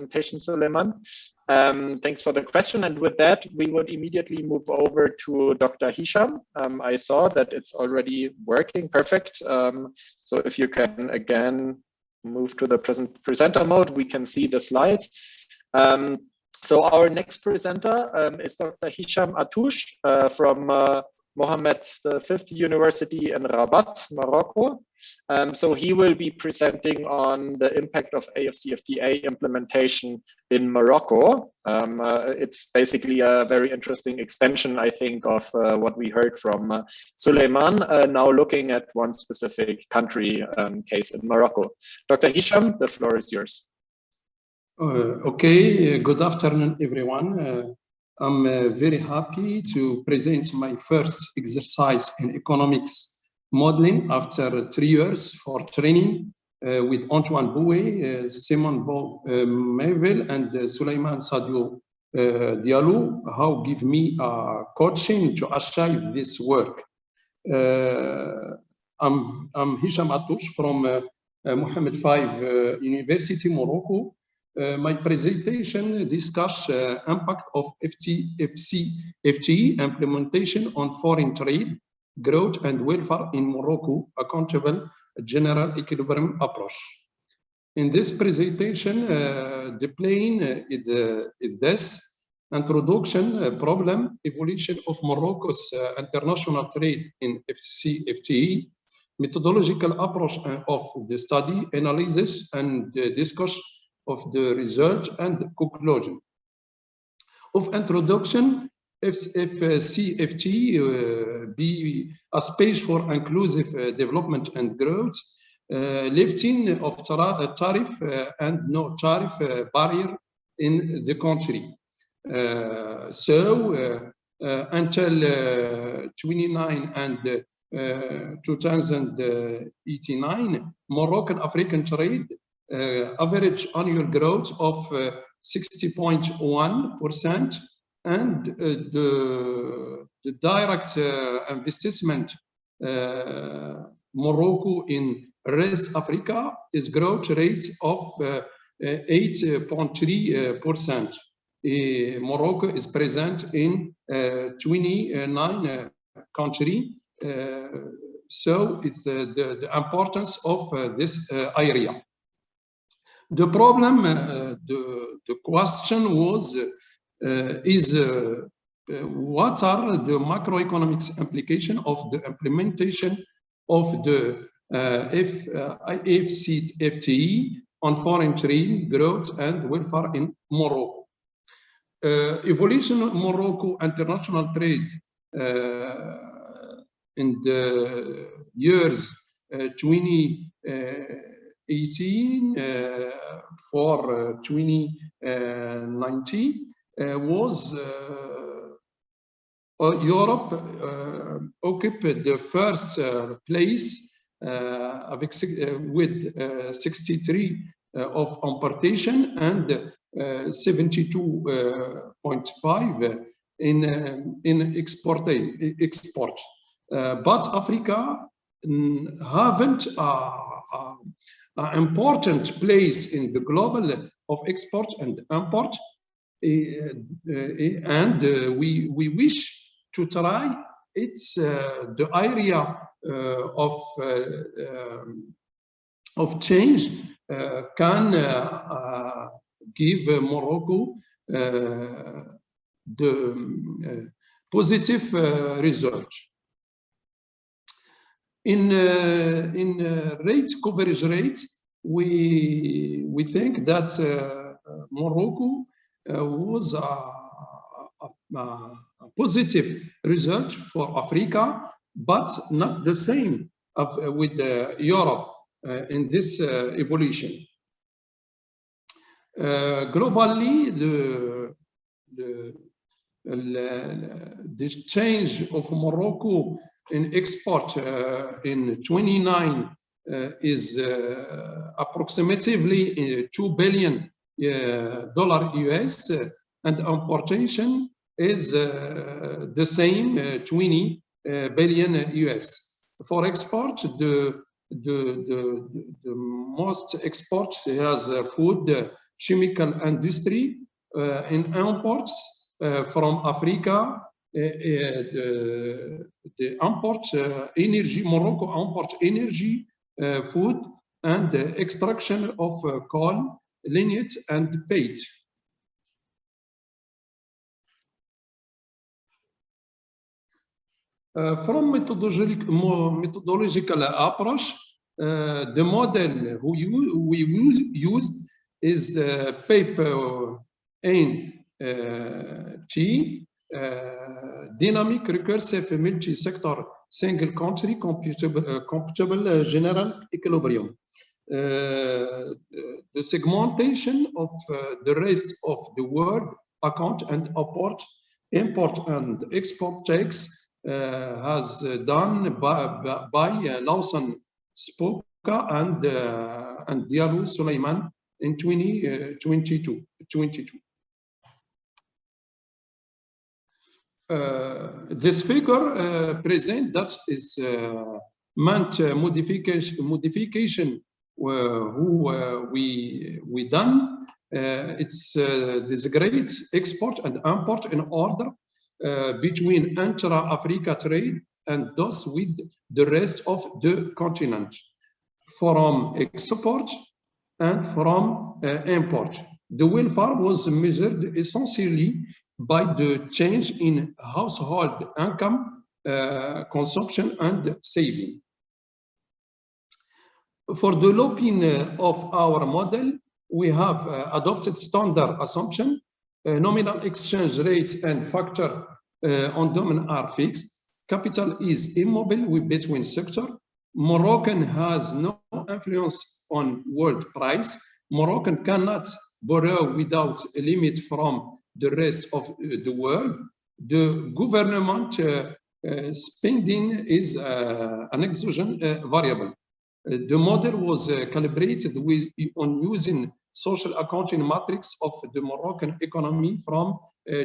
presentation, Suleiman. Thanks for the question. And with that, we would immediately move over to Dr. Hisham. I saw that it's already working perfect. So if you can again move to the presenter mode, we can see the slides. So our next presenter is Dr. Hisham Atouche from Mohammed V University in Rabat, Morocco. So he will be presenting on the impact of AFCFTA implementation in Morocco. It's basically a very interesting extension, I think, of what we heard from Suleiman, now looking at one specific country case in Morocco. Dr. Hisham, the floor is yours. Okay, good afternoon, everyone. I'm very happy to present my first exercise in economics modeling after 3 years for training with Antoine Bouet, Simon Mevel, and Suleiman Sadio Diallo, who give me coaching to achieve this work. I'm Hisham Atouche from Mohammed V University, Morocco. My presentation discuss impact of FTA implementation on foreign trade, growth and welfare in Morocco, accountable general equilibrium approach. In this presentation, the plan is this: introduction, problem, evolution of Morocco's international trade in FTA, methodological approach of the study, analysis and discussion of the result and conclusion. Of introduction, FCFT be a space for inclusive development and growth, lifting of tariff and no tariff barrier in the country. Until 29 and 2089, Moroccan African trade average annual growth of 60.1%, and the direct investment Morocco in West Africa is growth rate of 8.3%. Morocco is present in 29 countries, so it's the importance of this area. The problem, the question was, what are the macroeconomics implications of the implementation of the AFCFTA on foreign trade, growth and welfare in Morocco? Evolution of Morocco international trade in the years 2018 for 2019 was Europe occupied the first place with 63 of importation and 72.5 in export. But Africa haven't an important place in the global of export and import, and we wish to try it's the area of change can give Morocco the positive result. In coverage rate, we think that Morocco was a positive result for Africa, but not the same with Europe in this evolution. Globally, the change of Morocco in export in 29 is approximately $2 billion US, and importation is the same 20 billion US. For export, the most export has food, chemical industry, in imports from Africa. The import energy, Morocco import energy, food, and the extraction of coal, lignite, and peat. From methodological approach, the model we used is paper NT, dynamic recursive multi-sector single country computable general equilibrium. The segmentation of the rest of the world account and import and export checks has done by Lawson Spoka and Diallo Suleiman in 2022. This figure present that is meant modification who we done. It's this great export and import in order between intra-Africa trade and thus with the rest of the continent, from export and from import. The welfare was measured essentially by the change in household income, consumption, and saving. For developing of our model, we have adopted standard assumption. Nominal exchange rate and factor on domain are fixed. Capital is immobile between sector. Moroccan has no influence on world price. Moroccan cannot borrow without a limit from the rest of the world. The government spending is an exogenous variable. The model was calibrated on using social accounting matrix of the Moroccan economy from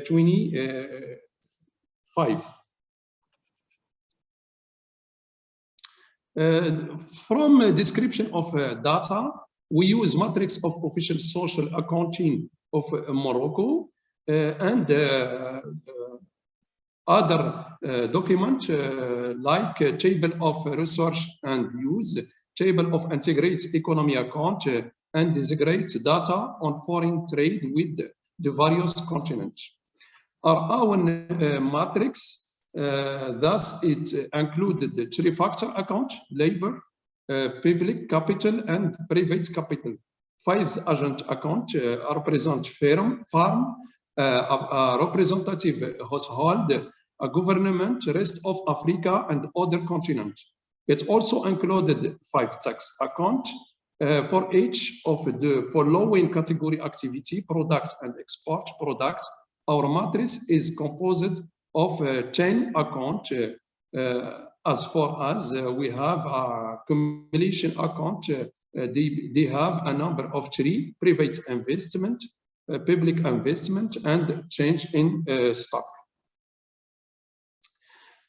25. From a description of data, we use matrix of official social accounting of Morocco and other document like table of research and use, table of integrated economy account, and integrates data on foreign trade with the various continents. Our own matrix, thus it included the three-factor account, labor, public capital, and private capital. 5 agent account represent farm, a representative household, a government, rest of Africa, and other continents. It also included 5 tax account for each of the following category: activity, product, and export product. Our matrix is composed of 10 accounts. As far as we have a accumulation account, they have a number of 3: private investment, public investment, and change in stock.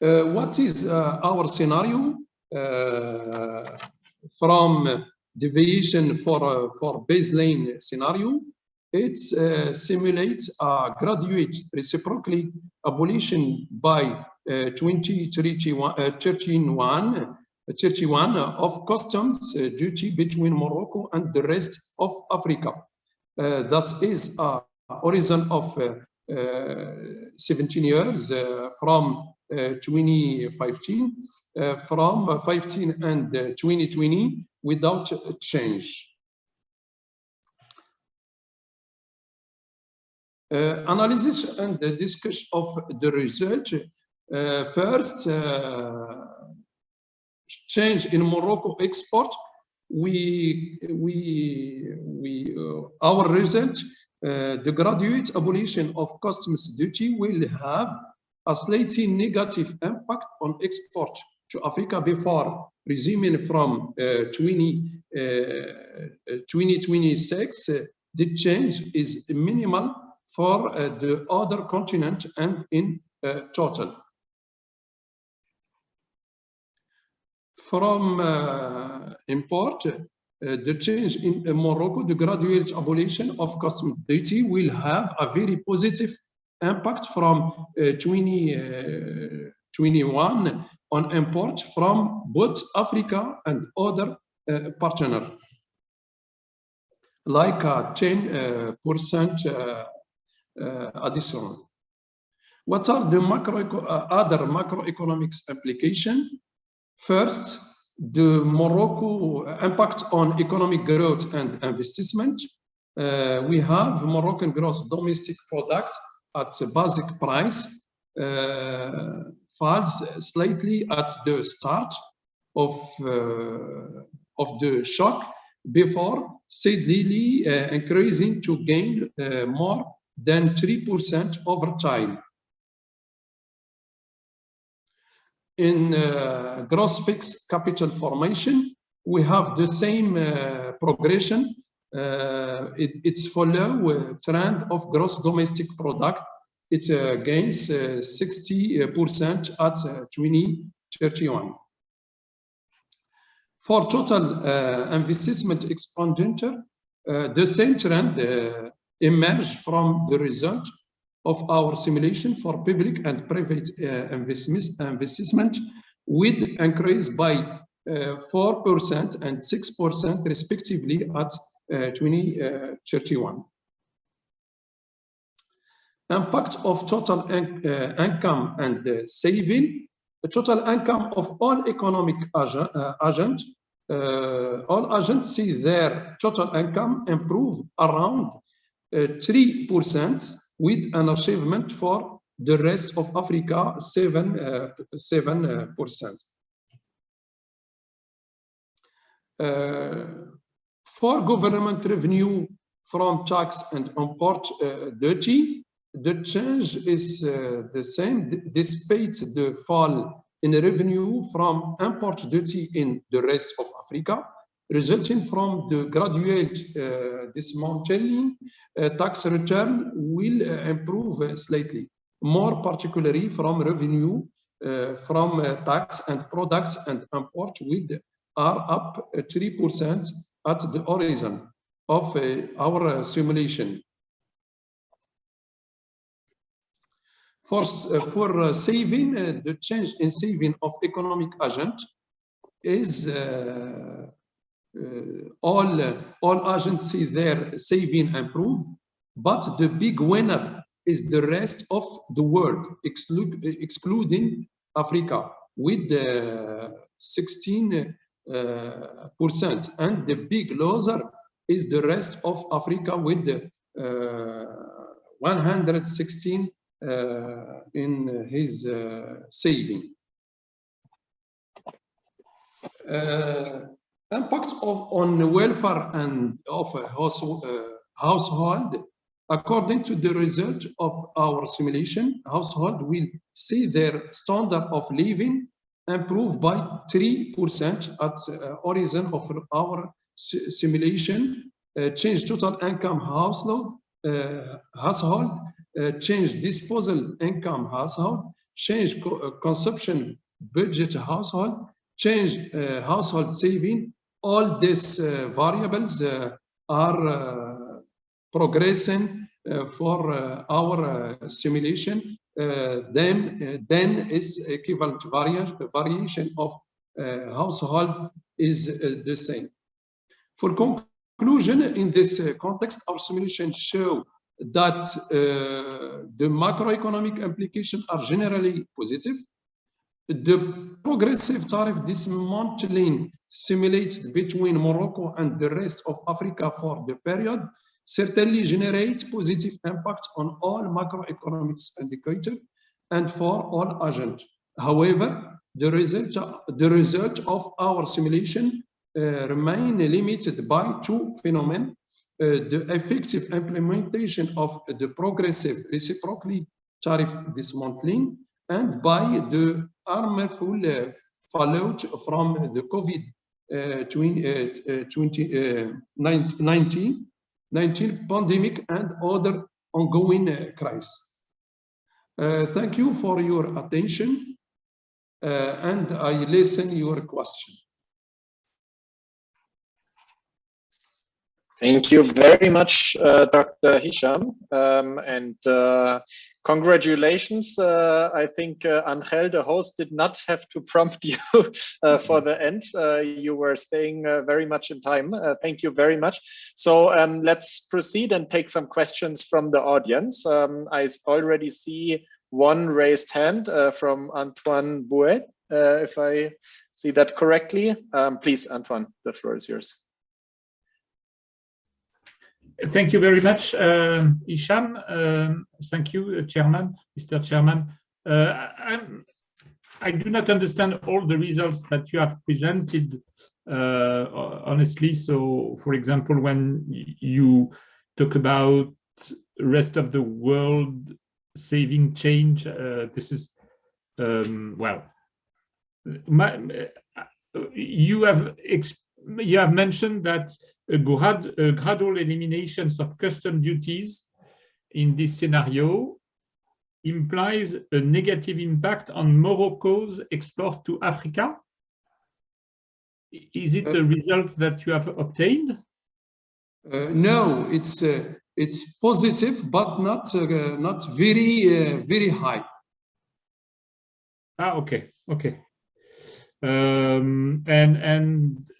What is our scenario from deviation for baseline scenario? It simulates a graduate reciprocally abolition by 2031 of customs duty between Morocco and the rest of Africa. That is a horizon of 17 years from 2015, from 15 and 2020 without change. Analysis and the discussion of the result. First, change in Morocco export. Our result, the graduate abolition of customs duty will have a slightly negative impact on export to Africa before resuming from 2026. The change is minimal for the other continent and in total. From import, the change in Morocco, the gradual abolition of customs duty will have a very positive impact from 2021 on import from both Africa and other partners, like a 10% additional. What are the other macroeconomics implications? First, the Morocco impact on economic growth and investment. We have Moroccan gross domestic product at a basic price falls slightly at the start of the shock before steadily increasing to gain more than 3% over time. In gross fixed capital formation, we have the same progression. It's follow trend of gross domestic product. It gains 60% at 2031. For total investment expenditure, the same trend emerged from the result of our simulation for public and private investment, with increase by 4% and 6% respectively at 2031. Impact of total income and saving. The total income of all economic agents, all agents see their total income improve around 3%, with an achievement for the rest of Africa 7%. For government revenue from tax and import duty, the change is the same despite the fall in revenue from import duty in the rest of Africa, resulting from the gradual dismantling. Tax return will improve slightly, more particularly from revenue from tax and products and import, with are up 3% at the horizon of our simulation. For saving, the change in saving of economic agent is all agents see their saving improve, but the big winner is the rest of the world, excluding Africa, with 16%, and the big loser is the rest of Africa with 116 in his saving. Impact on welfare and of household. According to the result of our simulation, household will see their standard of living improve by 3% at horizon of our simulation. Change total income household, change disposal income household, change consumption budget household, change household saving. All these variables are progressing for our simulation. Then is equivalent variation of household is the same. For conclusion, in this context, our simulation show that the macroeconomic implications are generally positive. The progressive tariff dismantling simulated between Morocco and the rest of Africa for the period certainly generates positive impact on all macroeconomics indicators and for all agents. However, the result of our simulation remain limited by two phenomena: the effective implementation of the progressive reciprocally tariff dismantling, and by the harmful fallout from the COVID-19 pandemic and other ongoing crises. Thank you for your attention, and I listen your question. Thank you very much, Dr. Hisham, and congratulations. I think Angel, the host, did not have to prompt you for the end. You were staying very much in time. Thank you very much. So let's proceed and take some questions from the audience. I already see one raised hand from Antoine Bouet, if I see that correctly. Please, Antoine, the floor is yours. Thank you very much, Hisham. Thank you, Chairman, Mr. Chairman. I do not understand all the results that you have presented, honestly. So, for example, when you talk about rest of the world saving change, this is, well, you have mentioned that a gradual eliminations of custom duties in this scenario implies a negative impact on Morocco's export to Africa. Is it the results that you have obtained? No, it's positive, but not very high. Ah, okay, okay. And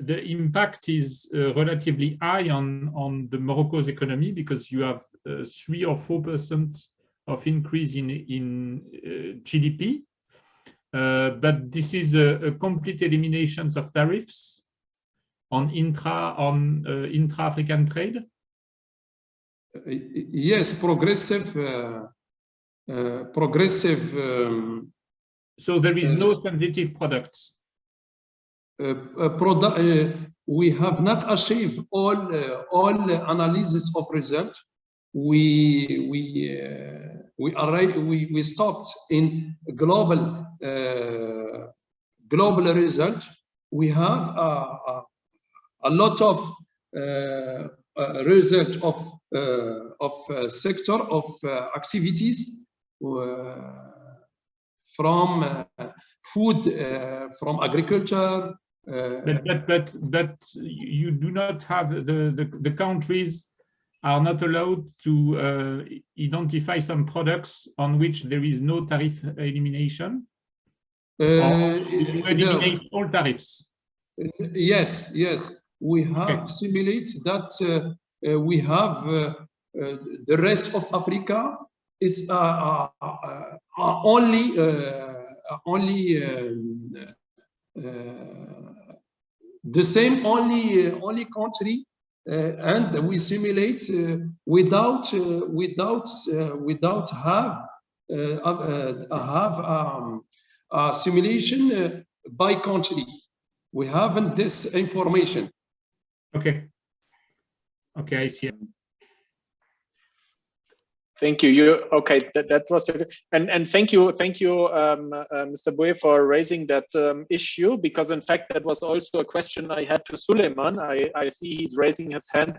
the impact is relatively high on the Morocco's economy, because you have 3 or 4% of increase in GDP, but this is a complete elimination of tariffs on intra-African trade. Yes, progressive. So there is no sensitive products. We have not achieved all analysis of result. We stopped in global result. We have a lot of result of sector of activities from food, from agriculture. But you do not have the countries are not allowed to identify some products on which there is no tariff elimination. Or you eliminate all tariffs. Yes, yes. We have simulated that we have the rest of Africa is only the same only country, and we simulate without have a simulation by country. We haven't this information. Okay. Okay, I see. Thank you. Okay, that was it. And thank you, Mr. Bouet, for raising that issue, because in fact that was also a question I had to Suleiman. I see he's raising his hand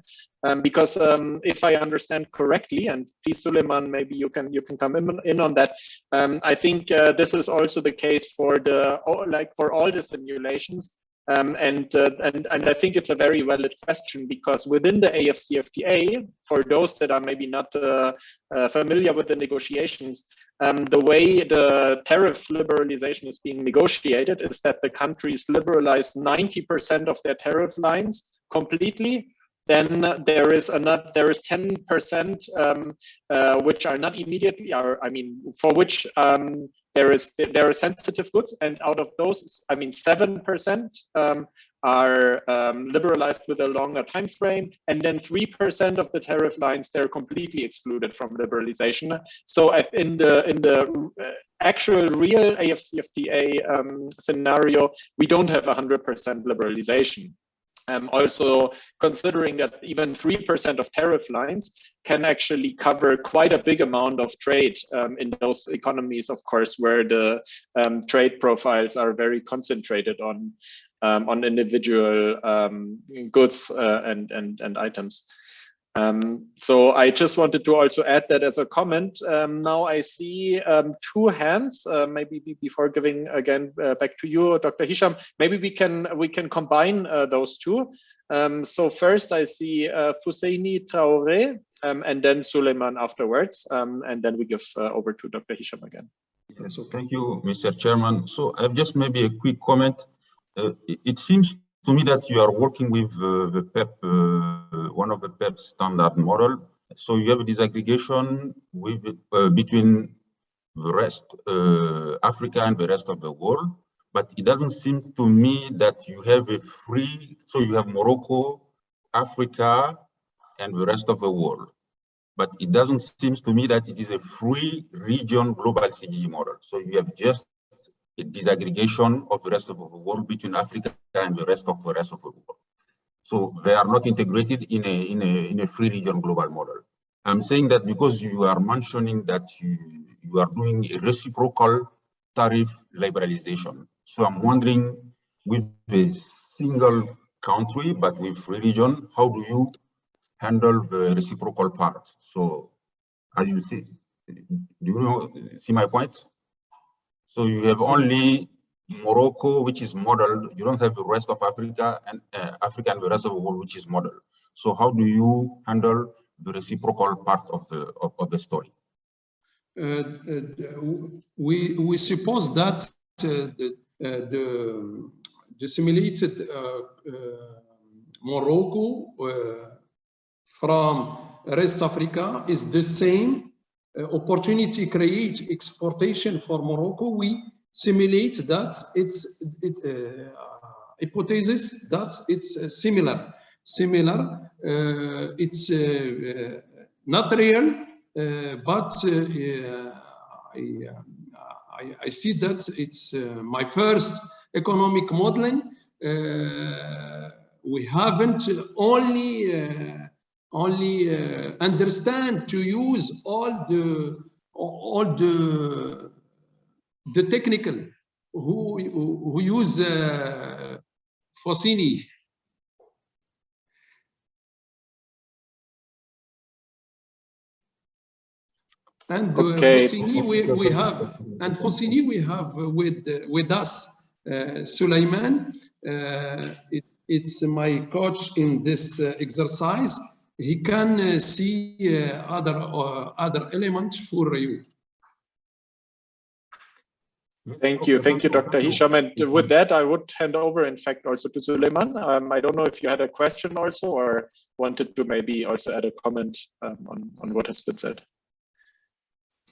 because if I understand correctly, and please, Suleiman, maybe you can come in on that. I think this is also the case for for all the simulations. And I think it's a very valid question, because within the AFCFTA, for those that are maybe not familiar with the negotiations, the way the tariff liberalization is being negotiated is that the countries liberalize 90% of their tariff lines completely. Then there is 10% which are not immediately, for which there are sensitive goods, and out of those, 7% are liberalized with a longer time frame, and then 3% of the tariff lines, they're completely excluded from liberalization. So in the actual real AFCFTA scenario, we don't have 100% liberalization. Also considering that even 3% of tariff lines can actually cover quite a big amount of trade in those economies, of course, where the trade profiles are very concentrated on individual goods and items. So I just wanted to also add that as a comment. Now I see 2 hands. Maybe before giving again back to you, Dr. Hisham, maybe we can combine those 2. So first I see Fusseini Traoré, and then Suleiman afterwards, and then we give over to Dr. Hisham again. So thank you, Mr. Chairman. So I have just maybe a quick comment. It seems to me that you are working with the PEP, one of the PEP standard model. So you have a disaggregation with between the rest, Africa and the rest of the world. But it doesn't seem to me that you have a free, so you have Morocco, Africa, and the rest of the world. But it doesn't seem to me that it is a free region global CGE model. So you have just a disaggregation of the rest of the world between Africa and the rest of the world. So they are not integrated in a free region global model. I'm saying that because you are mentioning that you are doing a reciprocal tariff liberalization. So I'm wondering, with a single country, but with free region, how do you handle the reciprocal part? So as you see, do you see my point? So you have only Morocco, which is modeled. You don't have the rest of Africa and Africa and the rest of the world, which is modeled. So how do you handle the reciprocal part of the story? We suppose that the simulated Morocco from West Africa is the same opportunity create exportation for Morocco. We simulate that it's hypothesis that it's similar. It's not real, but I see that it's my first economic modeling. We haven't only understand to use all the technical who use Fusseini. And Fusseini we have with us Suleiman. It's my coach in this exercise. He can see other elements for you. Thank you, Dr. Hisham. And with that, I would hand over, in fact, also to Suleiman. I don't know if you had a question also, or wanted to maybe also add a comment on what has been said.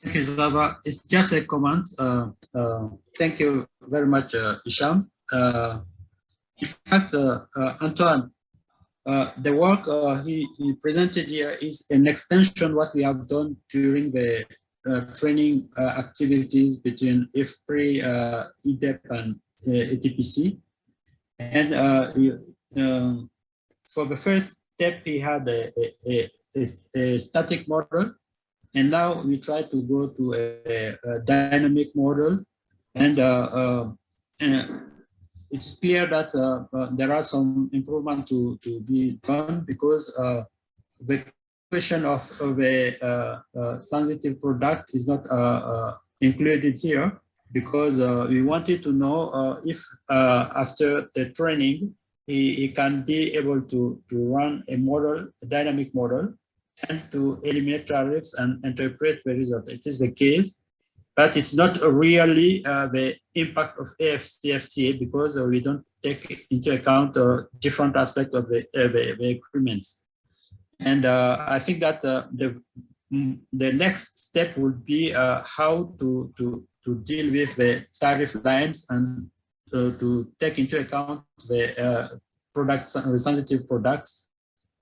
Thank you, Zaba. It's just a comment. Thank you very much, Hisham. In fact, Antoine, the work he presented here is an extension of what we have done during the training activities between IFPRI, EDEP, and ATPC. And for the first step, he had a static model. And now we try to go to a dynamic model. And it's clear that there are some improvement to be done, because the question of a sensitive product is not included here, because we wanted to know if after the training, he can be able to run a model, a dynamic model, and to eliminate tariffs and interpret the result. It is the case, but it's not really the impact of AFCFTA, because we don't take into account different aspects of the agreements. And I think that the next step would be how to deal with the tariff lines and to take into account the sensitive products,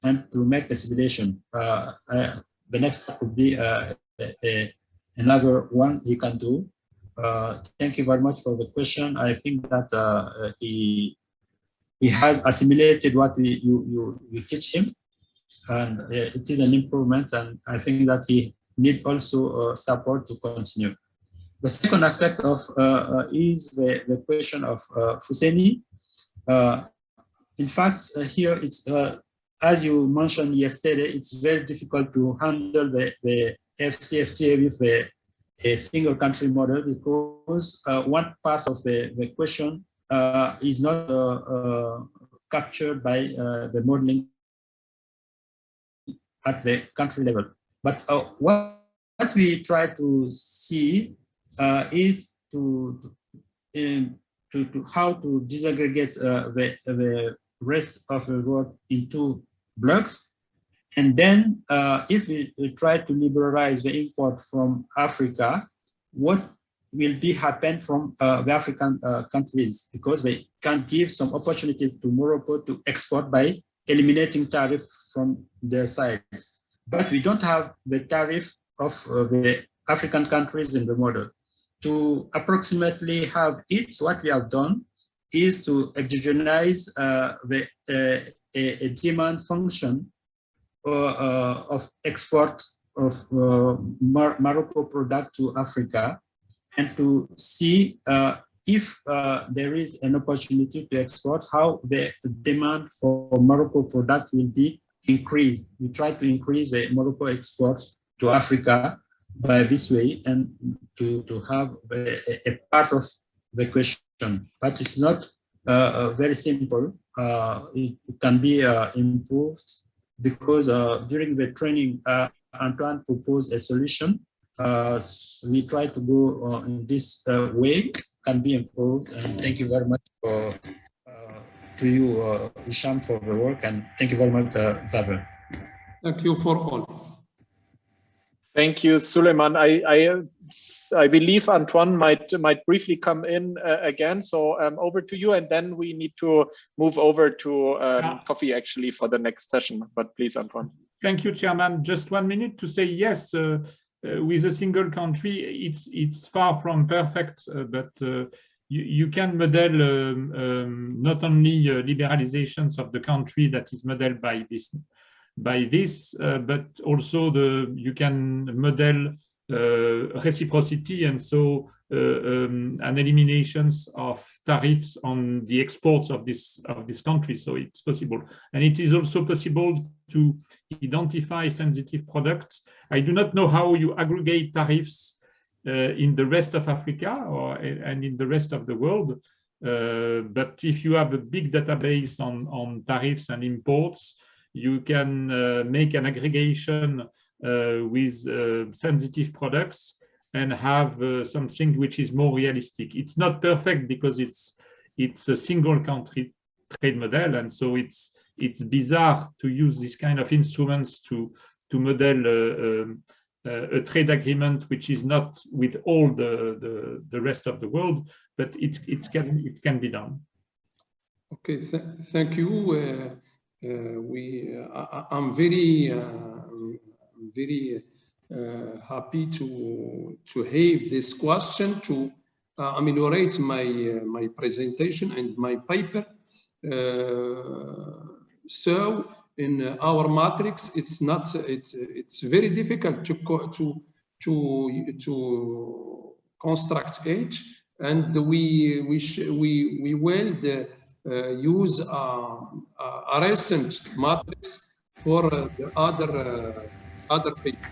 and to make the simulation. The next step would be another one he can do. Thank you very much for the question. I think that he has assimilated what you teach him, and it is an improvement, and I think that he needs also support to continue. The second aspect of is the question of Fusseini. In fact, here it's as you mentioned yesterday, it's very difficult to handle the FCFTA with a single country model, because one part of the question is not captured by the modeling at the country level. But what we try to see is to how to disaggregate the rest of the world into blocks. And then if we try to liberalize the import from Africa, what will happen from the African countries? Because they can give some opportunity to Morocco to export by eliminating tariff from their sides. But we don't have the tariff of the African countries in the model. To approximately have it, what we have done is to exogenize a demand function of export of Morocco product to Africa, and to see if there is an opportunity to export, how the demand for Morocco product will be increased. We try to increase the Morocco exports to Africa by this way, and to have a part of the question. But it's not very simple. It can be improved, because during the training, Antoine proposed a solution. We try to go in this way, can be improved. And thank you very much to you, Hisham, for the work, and thank you very much, Zabel. Thank you for all. Thank you, Suleiman. I believe Antoine might briefly come in again. So over to you, and then we need to move over to coffee actually for the next session. But please, Antoine. Thank you, Chairman. Just 1 minute to say yes. With a single country, it's far from perfect, but you can model not only liberalizations of the country that is modeled by this, but also you can model reciprocity, and so an eliminations of tariffs on the exports of this country. So it's possible, and it is also possible to identify sensitive products. I do not know how you aggregate tariffs in the rest of Africa and in the rest of the world, but if you have a big database on tariffs and imports, you can make an aggregation with sensitive products and have something which is more realistic. It's not perfect because it's a single country trade model, and so it's bizarre to use this kind of instruments to model a trade agreement which is not with all the rest of the world, but it can be done. Okay, thank you. I'm very happy to have this question to ameliorate my presentation and my paper. So in our matrix, it's very difficult to construct it, and we will use a recent matrix for the other paper.